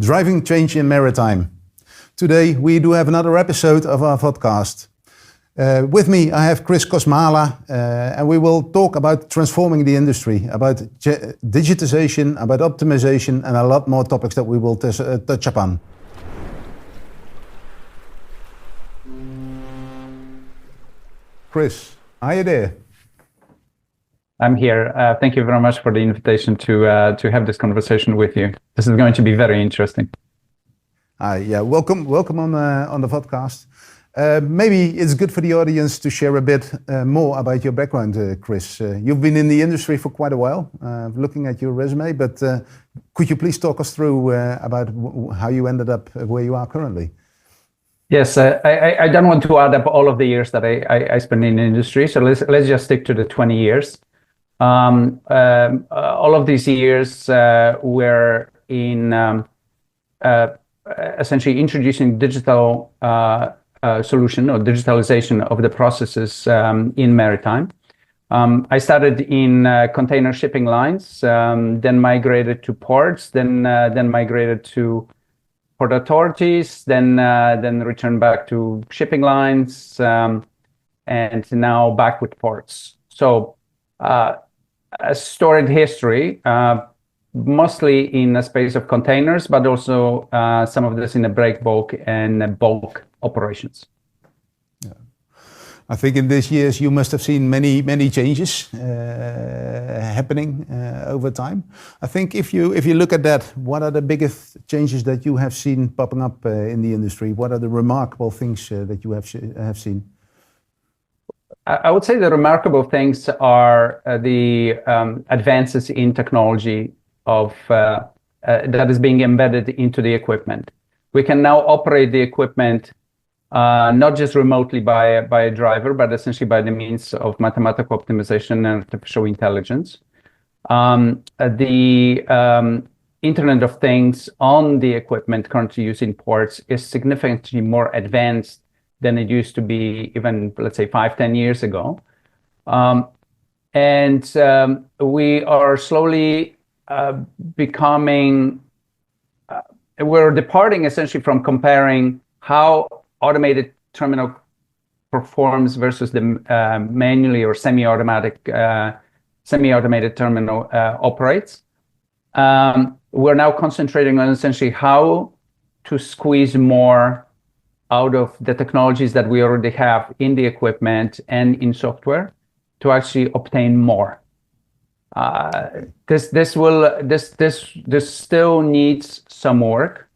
Driving change in maritime. Today we do have another episode of our podcast. With me I have Kris Kosmala and we will talk about transforming the industry, about digitization, about optimization and a lot more topics that we will touch upon. Kris, are you there? I'm here. Thank you very much for the invitation to have this conversation with you. This is going to be very interesting. Yeah, welcome on the podcast. Maybe it's good for the audience to share a bit more about your background, Kris. You've been in the industry for quite a while, looking at your resume, but could you please talk us through about how you ended up where you are currently? Yes, I don't want to add up all of the years that I spent in the industry, so let's just stick to the 20 years. All of these years were in essentially introducing digital solution or digitalization of the processes in maritime. I started in container shipping lines, then migrated to ports, then migrated to port authorities, then returned back to shipping lines, and now back with ports. So a storied history, mostly in the space of containers, but also some of this in the break bulk and bulk operations. Yeah. I think in these years you must have seen many changes happening over time. I think if you look at that, what are the biggest changes that you have seen popping up in the industry? What are the remarkable things that you have seen? I would say the remarkable things are the advances in technology that is being embedded into the equipment. We can now operate the equipment not just remotely by a driver, but essentially by the means of mathematical optimization and artificial intelligence. The Internet of Things on the equipment currently used in ports is significantly more advanced than it used to be even, let's say, 5-10 years ago. We are slowly we're departing essentially from comparing how automated terminal performs versus the manually or semi-automated terminal operates. We're now concentrating on essentially how to squeeze more out of the technologies that we already have in the equipment and in software to actually obtain more. This still needs some work,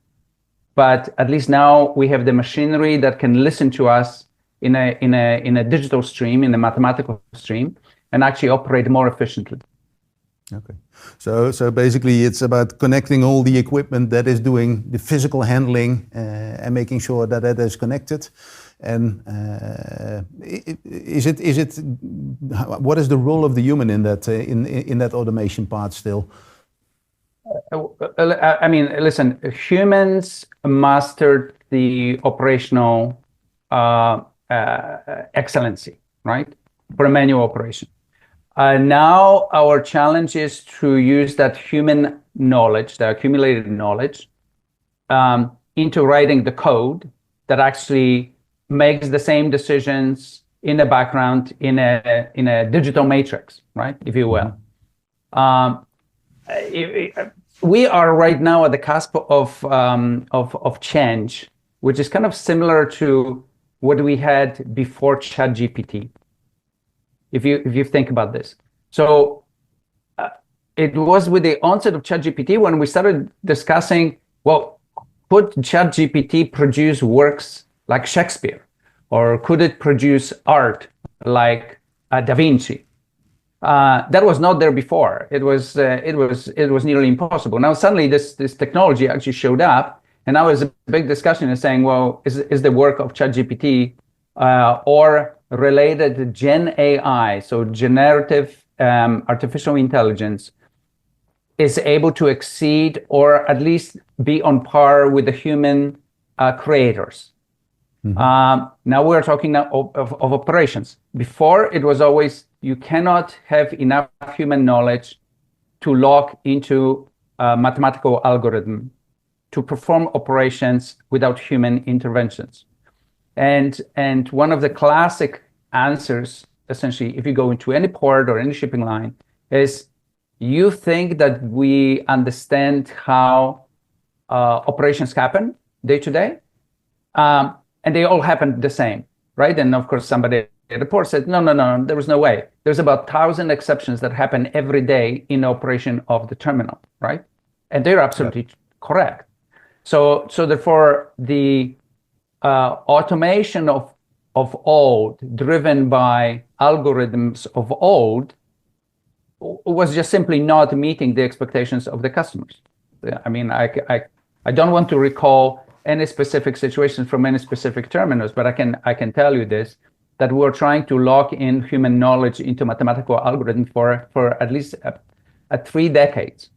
but at least now we have the machinery that can listen to us in a digital stream, in a mathematical stream, and actually operate more efficiently. Okay, so basically it's about connecting all the equipment that is doing the physical handling and making sure that it is connected. And what is the role of the human in that in that automation part still? I mean, listen, humans mastered the operational excellency, right, for a manual operation. Now our challenge is to use that human knowledge, the accumulated knowledge, into writing the code that actually makes the same decisions in the background in a digital matrix, right, if you will. We are right now at the cusp of change, which is kind of similar to what we had before ChatGPT. If you think about this, so it was with the onset of ChatGPT when we started discussing, well, could ChatGPT produce works like Shakespeare, or could it produce art like Da Vinci? That was not there before. It was nearly impossible. Now suddenly this technology actually showed up, and now there's a big discussion is saying, well, is the work of ChatGPT or related Gen AI, so generative artificial intelligence, is able to exceed or at least be on par with the human creators. Now we're talking now of operations. Before it was always, you cannot have enough human knowledge to log into a mathematical algorithm to perform operations without human interventions. And one of the classic answers, essentially, if you go into any port or any shipping line, is you think that we understand how operations happen day to day, and they all happen the same, right? And of course, somebody at the port said, no, there was no way. There's about 1,000 exceptions that happen every day in operation of the terminal, right? And they're absolutely correct. So therefore, the automation of old, driven by algorithms of old, was just simply not meeting the expectations of the customers. I mean, I don't want to recall any specific situations from any specific terminals, but I can tell you this, that we're trying to lock in human knowledge into mathematical algorithm for at least 3 decades.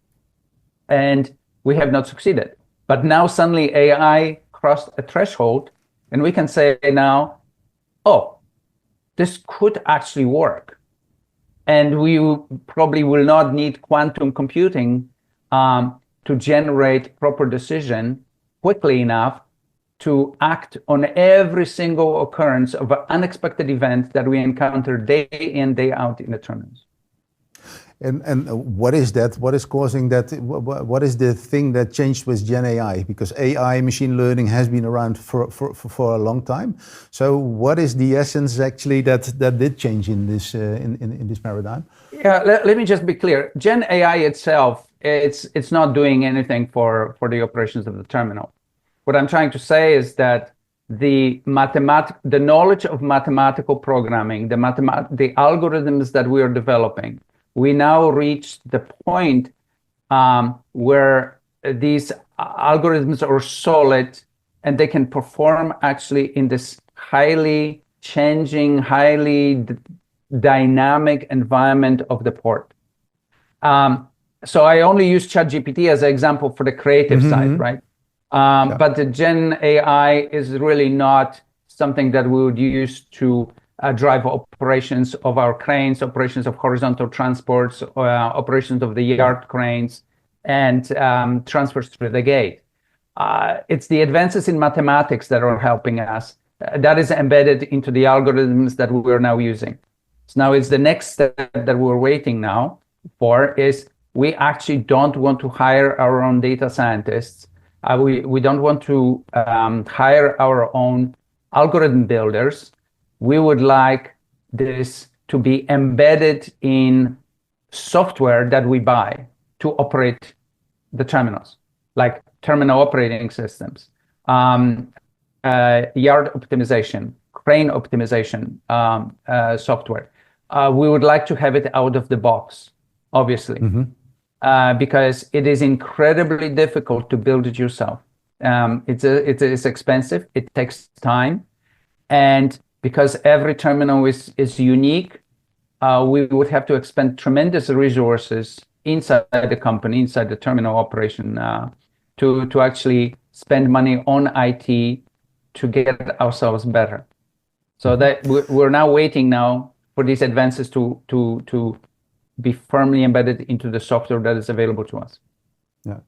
And we have not succeeded. But now suddenly AI crossed a threshold, and we can say now, oh, this could actually work. And we probably will not need quantum computing to generate proper decision quickly enough to act on every single occurrence of an unexpected event that we encounter day in, day out in the terminals. And what is that? What is causing that? What is the thing that changed with Gen AI? Because AI, machine learning, has been around for a long time. So what is the essence actually that did change in this in this paradigm? Yeah, let me just be clear. Gen AI itself, it's not doing anything for the operations of the terminal. What I'm trying to say is that the knowledge of mathematical programming, the algorithms that we are developing, we now reach the point where these algorithms are solid and they can perform actually in this highly changing, highly dynamic environment of the port. So I only use ChatGPT as an example for the creative side, right? But the Gen AI is really not something that we would use to drive operations of our cranes, operations of horizontal transports, operations of the yard cranes, and transfers through the gate. It's the advances in mathematics that are helping us. That is embedded into the algorithms that we are now using. So now it's the next step that we're waiting now for is we actually don't want to hire our own data scientists. We don't want to hire our own algorithm builders. We would like this to be embedded in software that we buy to operate the terminals, like terminal operating systems, yard optimization, crane optimization software. We would like to have it out of the box, obviously, because it is incredibly difficult to build it yourself. It's expensive, it takes time, and because every terminal is unique, we would have to expend tremendous resources inside the company, inside the terminal operation, to actually spend money on IT to get ourselves better. So that we're now waiting now for these advances to be firmly embedded into the software that is available to us. Yeah,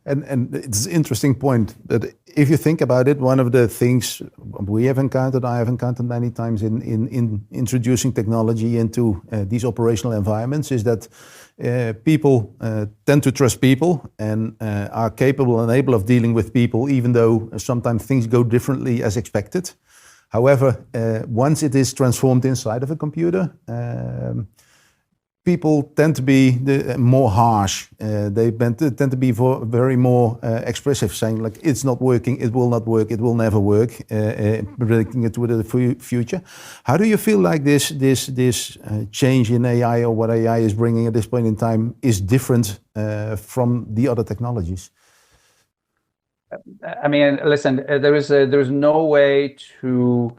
and it's an interesting point that if you think about it, one of the things we have encountered, I have encountered many times in introducing technology into these operational environments is that people tend to trust people and are capable and able of dealing with people, even though sometimes things go differently as expected. However, once it is transformed inside of a computer, people tend to be more harsh. They tend to be very more expressive, saying like, it's not working, it will not work, it will never work, predicting it to the future. How do you feel like this change in AI, or what AI is bringing at this point in time, is different from the other technologies? I mean, listen, there's no way to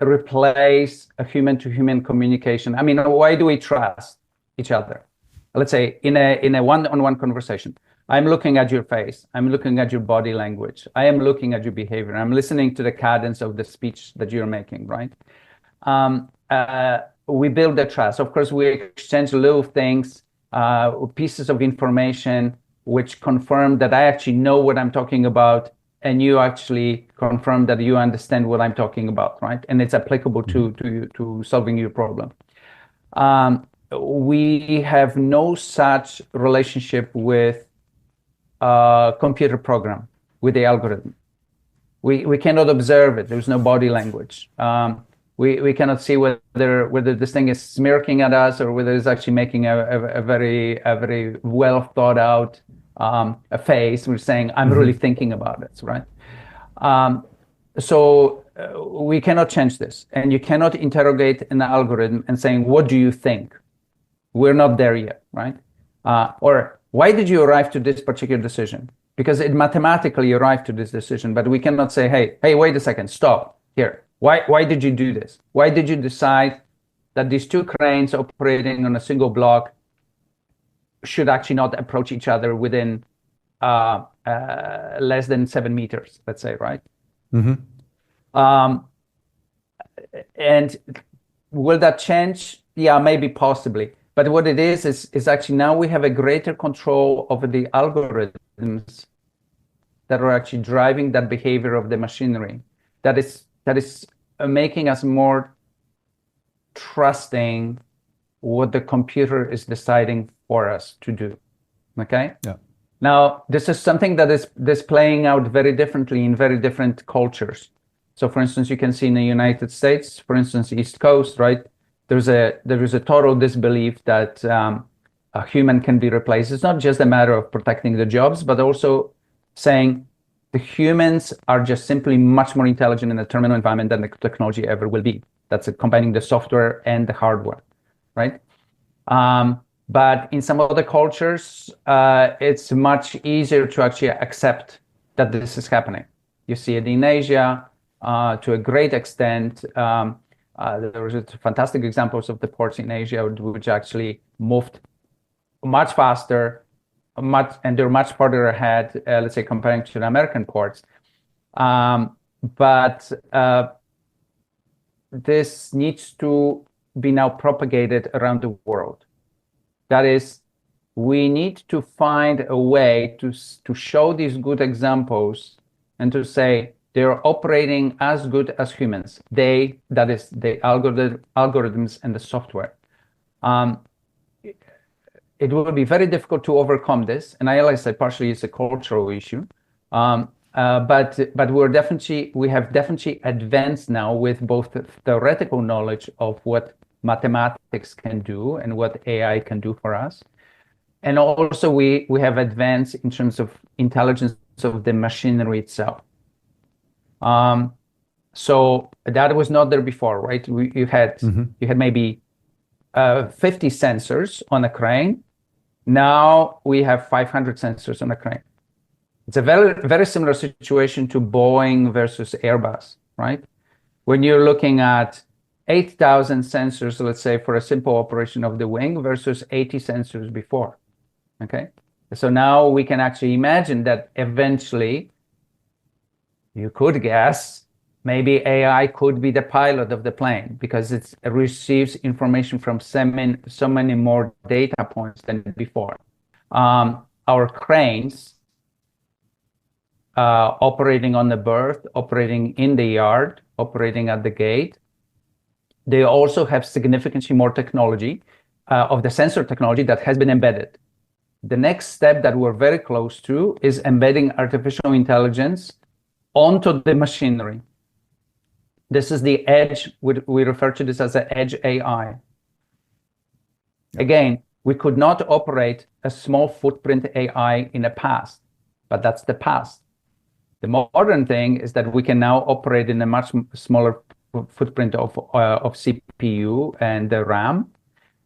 replace a human-to-human communication. I mean, why do we trust each other? Let's say in a one-on-one conversation, I'm looking at your face, I'm looking at your body language, I am looking at your behavior, I'm listening to the cadence of the speech that you're making, right? We build the trust. Of course, we exchange little things, pieces of information, which confirm that I actually know what I'm talking about, and you actually confirm that you understand what I'm talking about, right? And it's applicable to solving your problem. We have no such relationship with a computer program, with the algorithm. We cannot observe it. There's no body language. We cannot see whether this thing is smirking at us or whether it's actually making a very well thought out a face. We're saying, I'm really thinking about it, right? So we cannot change this, and you cannot interrogate an algorithm and saying, what do you think? We're not there yet, right? Or why did you arrive to this particular decision? Because it mathematically arrived to this decision, but we cannot say, hey, wait a second, stop here. Why did you do this? Why did you decide that these two cranes operating on a single block should actually not approach each other within less than 7 meters, let's say, right? And will that change? Yeah, maybe, possibly. But what it is actually now we have a greater control over the algorithms that are actually driving that behavior of the machinery. That is making us more trusting what the computer is deciding for us to do. Okay? Yeah. Now, this is something that is playing out very differently in very different cultures. So, for instance, you can see in the United States, for instance, East Coast, right? There is a total disbelief that a human can be replaced. It's not just a matter of protecting the jobs, but also saying the humans are just simply much more intelligent in the terminal environment than the technology ever will be. That's combining the software and the hardware, right? But in some other cultures, it's much easier to actually accept that this is happening. You see it in Asia to a great extent. There was fantastic examples of the ports in Asia which actually moved much faster, and they're much farther ahead, let's say, comparing to the American ports. But this needs to be now propagated around the world. That is, we need to find a way to show these good examples and to say they're operating as good as humans. That is the algorithms and the software. It will be very difficult to overcome this, and I realize that partially it's a cultural issue. But we have definitely advanced now with both the theoretical knowledge of what mathematics can do and what AI can do for us, and also we have advanced in terms of intelligence of the machinery itself. So that was not there before, right? You had maybe 50 sensors on a crane. Now we have 500 sensors on a crane. It's a very, very similar situation to Boeing versus Airbus, right? When you're looking at 8,000 sensors, let's say, for a simple operation of the wing versus 80 sensors before, okay? So now we can actually imagine that eventually, you could guess, maybe AI could be the pilot of the plane because it receives information from so many more data points than before. Our cranes operating on the berth, operating in the yard, operating at the gate, they also have significantly more technology of the sensor technology that has been embedded. The next step that we're very close to is embedding artificial intelligence onto the machinery. This is the edge. We refer to this as an edge AI. Again, we could not operate a small footprint AI in the past, but that's the past. The modern thing is that we can now operate in a much smaller footprint of CPU and the RAM,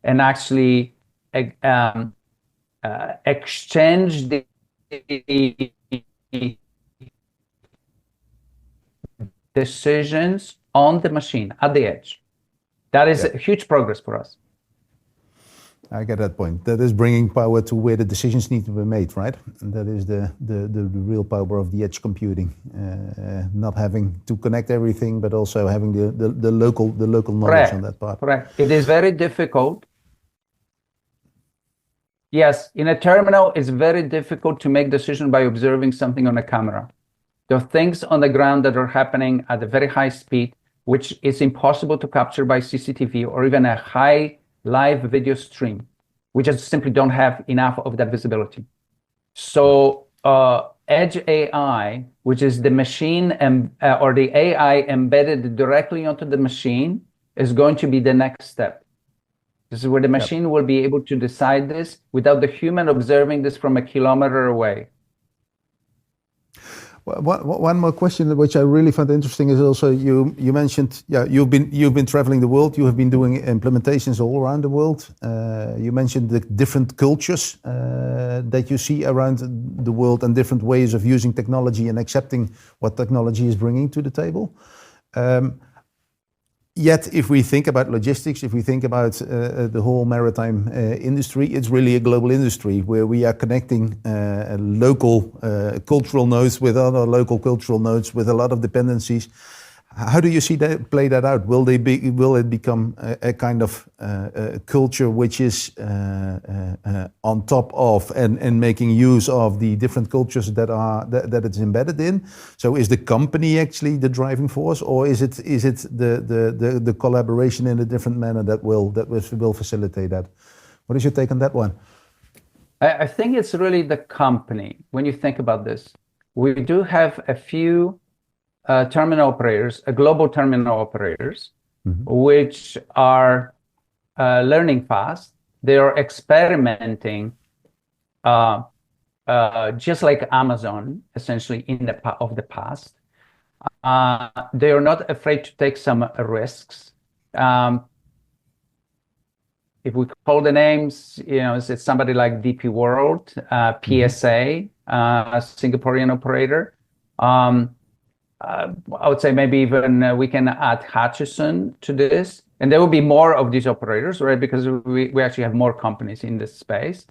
and actually exchange the decisions on the machine at the edge. That is a huge progress for us. I get that point. That is bringing power to where the decisions need to be made, right? And that is the real power of the edge computing. Not having to connect everything, but also having the local knowledge on that part. Correct. It is very difficult Yes, in a terminal, it's very difficult to make decision by observing something on a camera. There are things on the ground that are happening at a very high speed, which is impossible to capture by CCTV or even a high live video stream. We just simply don't have enough of that visibility. So Edge AI, which is the machine or the AI embedded directly onto the machine, is going to be the next step. This is where the machine will be able to decide this without the human observing this from a kilometer away. One more question, which I really found interesting, is also you mentioned, you've been traveling the world, you have been doing implementations all around the world. You mentioned the different cultures that you see around the world and different ways of using technology and accepting what technology is bringing to the table. Yet, if we think about logistics, if we think about the whole maritime industry, it's really a global industry where we are connecting local cultural nodes with other local cultural nodes with a lot of dependencies. How do you see that play that out? Will it become a kind of culture which is on top of and making use of the different cultures that it's embedded in? So is the company actually the driving force, or is it the collaboration in a different manner that will facilitate that? What is your take on that one? I think it's really the company. When you think about this, we do have a few terminal operators, global terminal operators, which are learning fast. They are experimenting, just like Amazon, essentially in the past. They are not afraid to take some risks. If we call the names, it's somebody like DP World, PSA, Singaporean operator. I would say maybe even we can add Hutchison to this, and there will be more of these operators, right? Because we actually have more companies in this space.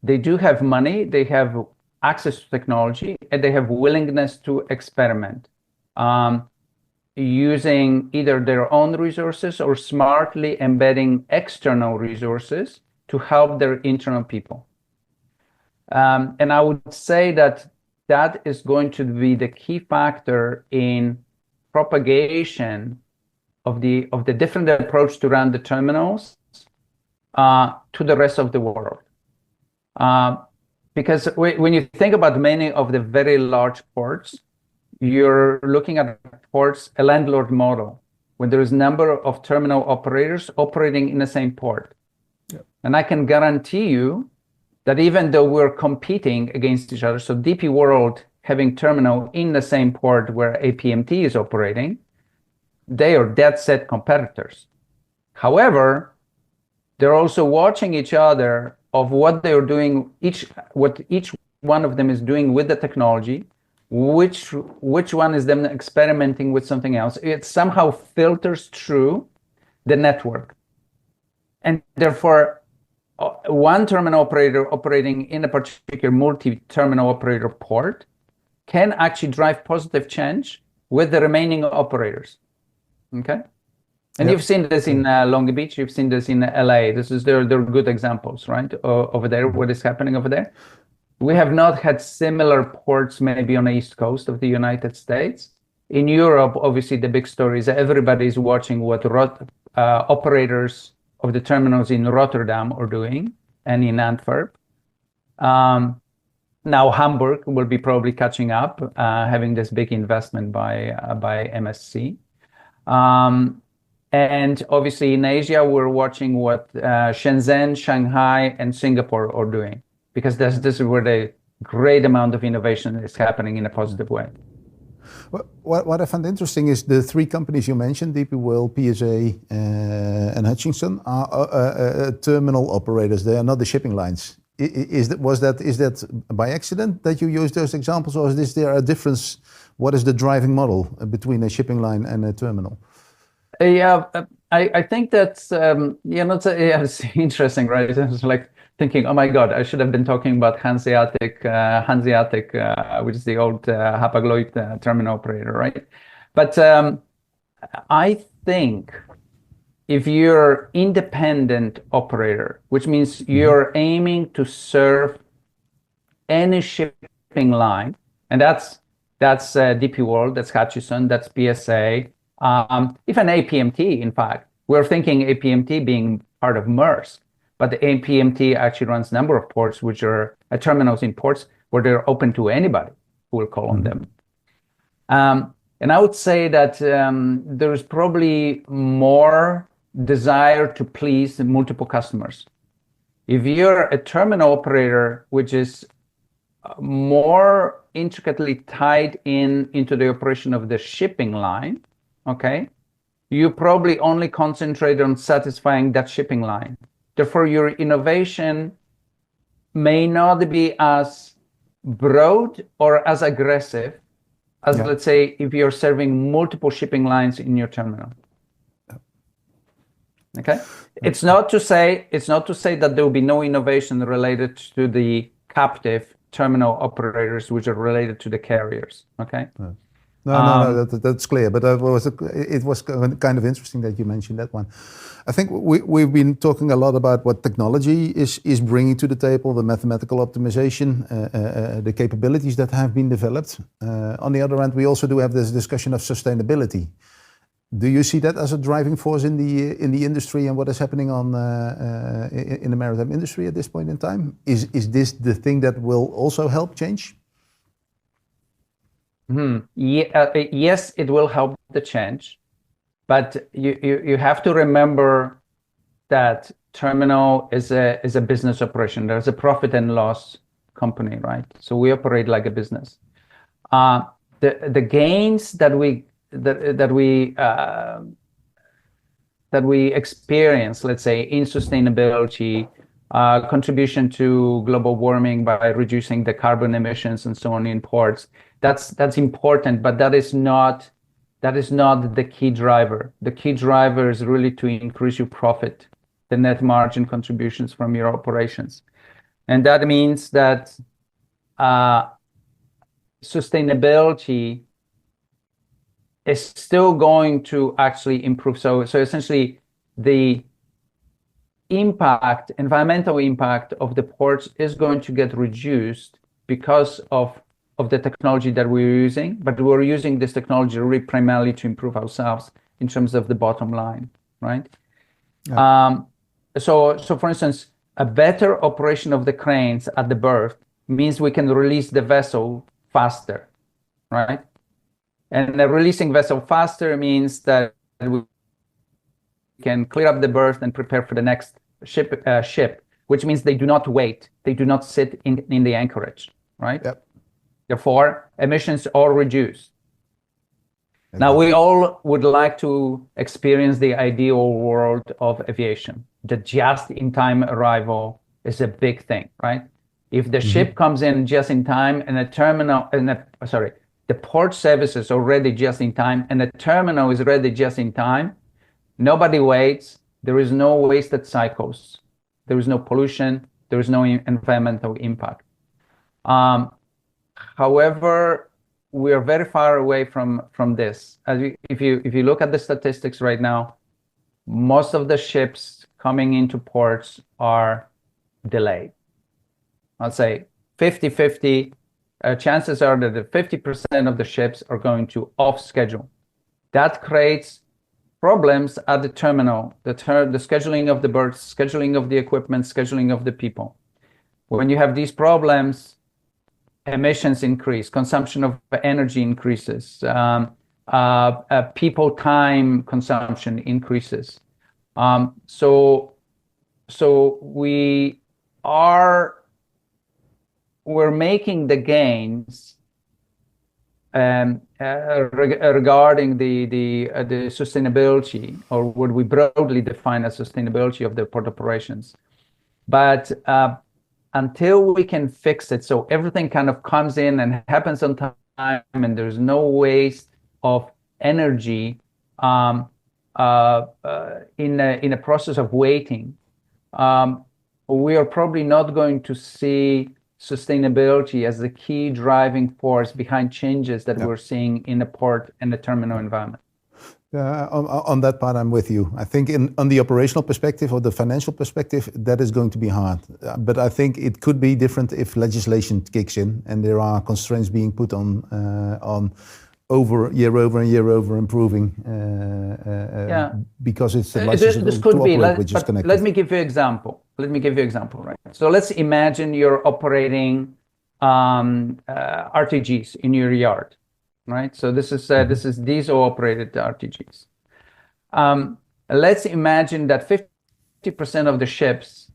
They do have money, they have access to technology, and they have willingness to experiment, using either their own resources or smartly embedding external resources to help their internal people. And I would say that is going to be the key factor in propagation of the different approach to run the terminals to the rest of the world. Because when you think about many of the very large ports, you're looking at ports, a landlord model, when there is a number of terminal operators operating in the same port. Yep. And I can guarantee you that even though we're competing against each other, so DP World having terminal in the same port where APMT is operating, they are dead set competitors. However, they're also watching each other of what they are doing, what each one of them is doing with the technology, which one is them experimenting with something else. It somehow filters through the network. And therefore, one terminal operator operating in a particular multi-terminal operator port can actually drive positive change with the remaining operators. Okay? And you've seen this in Long Beach, you've seen this in LA. They're good examples, right? Over there, what is happening over there. We have not had similar ports maybe on the East Coast of the United States. In Europe, obviously the big story is everybody's watching what operators of the terminals in Rotterdam are doing and in Antwerp. Now Hamburg will be probably catching up, having this big investment by MSC. And obviously in Asia, we're watching what Shenzhen, Shanghai, and Singapore are doing, because this is where the great amount of innovation is happening in a positive way. What I found interesting is the three companies you mentioned, DP World, PSA, and Hutchison, are terminal operators. They are not the shipping lines. Is that by accident that you use those examples, or is there a difference? What is the driving model between a shipping line and a terminal? Yeah, I think that's it's interesting, right? It's like thinking, oh my God, I should have been talking about Hanseatic, which is the old Hapag-Lloyd terminal operator, right? But I think if you're independent operator, which means you're aiming to serve any shipping line, and that's DP World, that's Hutchison, that's PSA, even APMT. In fact, we're thinking APMT being part of Maersk, but the APMT actually runs a number of ports, which are terminals in ports where they're open to anybody who will call on them. And I would say that there's probably more desire to please multiple customers. If you're a terminal operator, which is more intricately tied into the operation of the shipping line, okay, you probably only concentrate on satisfying that shipping line. Therefore, your innovation may not be as broad or as aggressive as, let's say, if you're serving multiple shipping lines in your terminal. Okay, it's not to say that there will be no innovation related to the captive terminal operators, which are related to the carriers. Okay. No, that's clear. But it was kind of interesting that you mentioned that one. I think we've been talking a lot about what technology is bringing to the table, the mathematical optimization, the capabilities that have been developed. On the other hand, we also do have this discussion of sustainability. Do you see that as a driving force in the industry and what is happening in the maritime industry at this point in time? Is this the thing that will also help change? Yes, it will help the change, but you have to remember that terminal is a business operation. There's a profit and loss company, right? So we operate like a business. The gains that we experience, let's say, in sustainability, contribution to global warming by reducing the carbon emissions and so on in ports, that's important, but that is not the key driver. The key driver is really to increase your profit, the net margin contributions from your operations. And that means that sustainability is still going to actually improve. So essentially, the environmental impact of the ports is going to get reduced because of the technology that we're using, but we're using this technology really primarily to improve ourselves in terms of the bottom line, right? Yeah. So for instance, a better operation of the cranes at the berth means we can release the vessel faster, right? And releasing vessel faster means that we can clear up the berth and prepare for the next ship, which means they do not wait. They do not sit in the anchorage, right? Yep. Therefore, emissions are reduced. Okay. Now, we all would like to experience the ideal world of aviation. The just-in-time arrival is a big thing, right? If the ship comes in just in time and the port service is already just in time and the terminal is ready just in time, nobody waits. There is no wasted cycles. There is no pollution. There is no environmental impact. However, we are very far away from this. If you look at the statistics right now, most of the ships coming into ports are delayed. I'll say 50-50. Chances are that the 50% of the ships are going to off schedule. That creates problems at the terminal, the scheduling of the berths, scheduling of the equipment, scheduling of the people. When you have these problems, emissions increase, consumption of energy increases, people time consumption increases. So we're making the gains regarding the sustainability, or what we broadly define as sustainability of the port operations. But until we can fix it, so everything kind of comes in and happens on time, and there's no waste of energy in a process of waiting, we are probably not going to see sustainability as the key driving force behind changes that we're seeing in the port and the terminal environment. On that part, I'm with you. I think on the operational perspective or the financial perspective, that is going to be hard. But I think it could be different if legislation kicks in and there are constraints being put on over and year over improving because it's the license this to could be, operate which is connected. Let me give you an example. Right? So let's imagine you're operating RTGs in your yard. Right, so this is diesel-operated RTGs. Let's imagine that 50% of the ships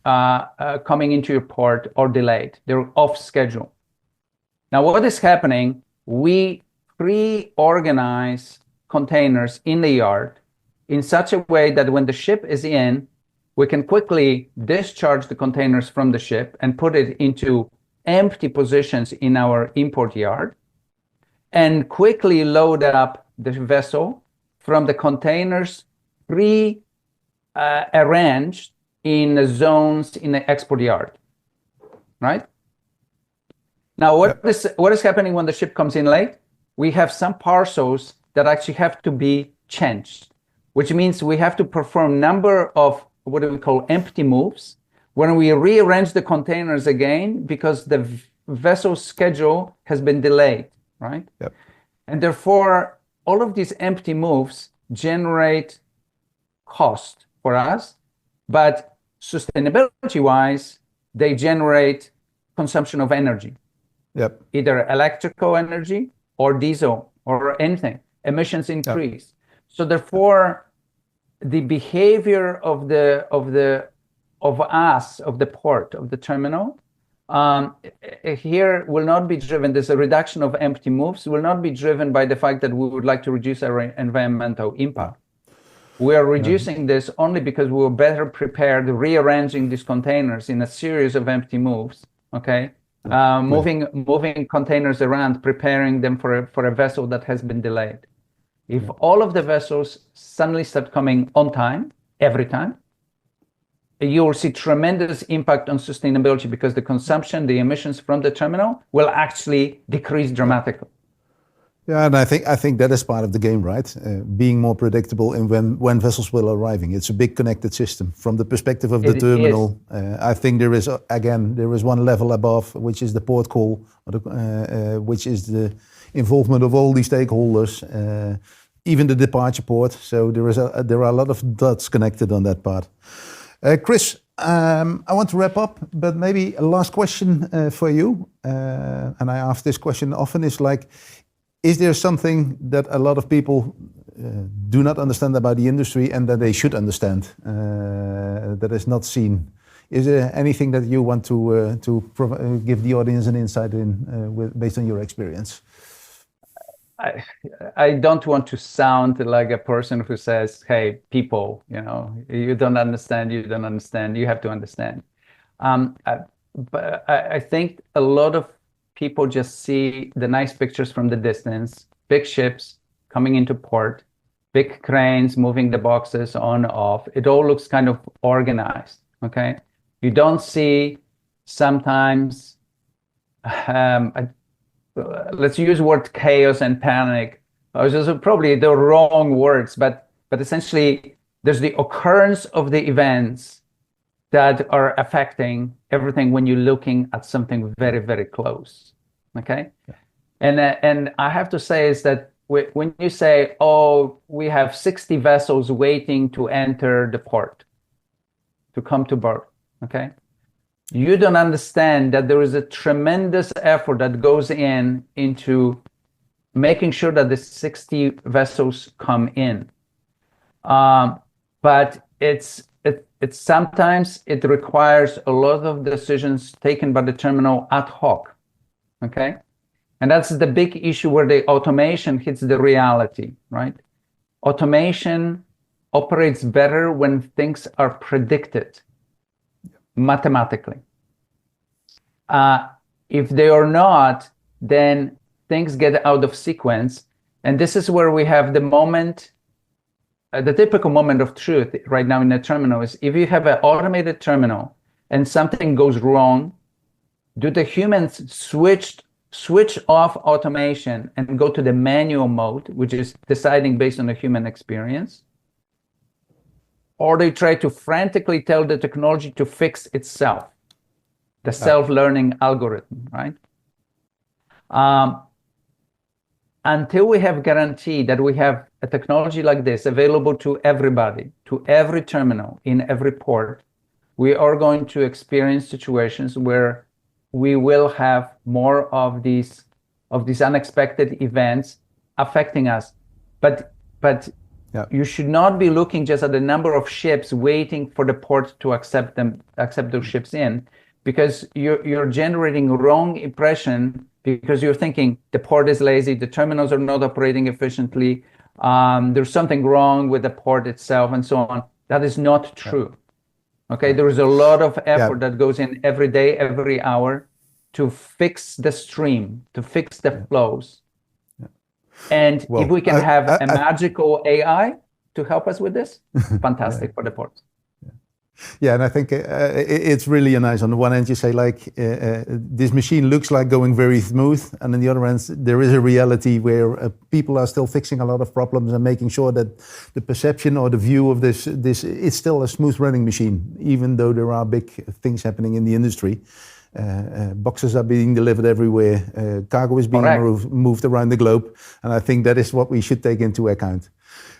coming into your port are delayed; they're off schedule. Now, what is happening? We pre-organize containers in the yard in such a way that when the ship is in, we can quickly discharge the containers from the ship and put it into empty positions in our import yard, and quickly load up the vessel from the containers pre-arranged in the zones in the export yard, right? Now, what is happening when the ship comes in late? We have some parcels that actually have to be changed, which means we have to perform number of what we call empty moves when we rearrange the containers again because the vessel schedule has been delayed. Right? Yep. And therefore, all of these empty moves generate cost for us, but sustainability-wise, they generate consumption of energy. Yep. Either electrical energy or diesel or anything. Emissions increase. Yep. So therefore, the behavior of the port, of the terminal, here will not be driven, there's a reduction of empty moves, will not be driven by the fact that we would like to reduce our environmental impact. We are reducing this only because we were better prepared, rearranging these containers in a series of empty moves, okay? Moving containers around, preparing them for a vessel that has been delayed. If all of the vessels suddenly start coming on time, every time, you will see tremendous impact on sustainability because the consumption, the emissions from the terminal will actually decrease dramatically. Yeah, and I think that is part of the game, right? Being more predictable in when vessels will arriving. It's a big connected system. From the perspective of the terminal, I think there is one level above, which is the port call, which is the involvement of all these stakeholders, even the departure port. So there are a lot of dots connected on that part. Kris, I want to wrap up, but maybe a last question for you. And I ask this question often, is there something that a lot of people do not understand about the industry and that they should understand that is not seen? Is there anything that you want to give the audience an insight in based on your experience? I don't want to sound like a person who says, hey, people, you don't understand, you have to understand. But I think a lot of people just see the nice pictures from the distance, big ships coming into port, big cranes moving the boxes on, off. It all looks kind of organized, okay? You don't see sometimes, let's use the word chaos and panic. Those are probably the wrong words, but essentially there's the occurrence of the events that are affecting everything when you're looking at something very, very close, okay? Yeah. And I have to say is that when you say, oh, we have 60 vessels waiting to enter the port, to come to berth, okay? You don't understand that there is a tremendous effort that goes into making sure that the 60 vessels come in. But it's sometimes it requires a lot of decisions taken by the terminal ad hoc, okay? And that's the big issue where the automation hits the reality, right? Automation operates better when things are predicted mathematically. If they are not, then things get out of sequence. And this is where we have the moment, the typical moment of truth right now in the terminal is if you have an automated terminal and something goes wrong, do the humans switch switch off automation and go to the manual mode, which is deciding based on the human experience, or they try to frantically tell the technology to fix itself, the self-learning algorithm, right? Until we have guarantee that we have a technology like this available to everybody, to every terminal, in every port, we are going to experience situations where we will have more of these unexpected events affecting us. But you should not be looking just at the number of ships waiting for the port to accept those ships in, because you're generating wrong impression, because you're thinking the port is lazy, the terminals are not operating efficiently, there's something wrong with the port itself, and so on. That is not true. Okay, there is a lot of effort that goes in every day, every hour, to fix the stream, to fix the flows. And if we can have a magical AI to help us with this, fantastic for the ports. Yeah, and I think it's really nice. On the one hand, you say like this machine looks like going very smooth, and on the other hand, there is a reality where people are still fixing a lot of problems and making sure that the perception or the view of this it's still a smooth running machine, even though there are big things happening in the industry. Boxes are being delivered everywhere. Cargo is being moved around the globe, and I think that is what we should take into account.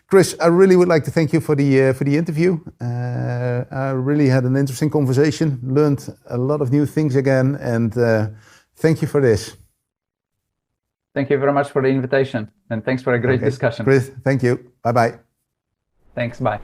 Kris, I really would like to thank you for the interview. I really had an interesting conversation, learned a lot of new things again, and thank you for this. Thank you very much for the invitation, and thanks for a great discussion. Kris, thank you. Bye-bye. Thanks, bye.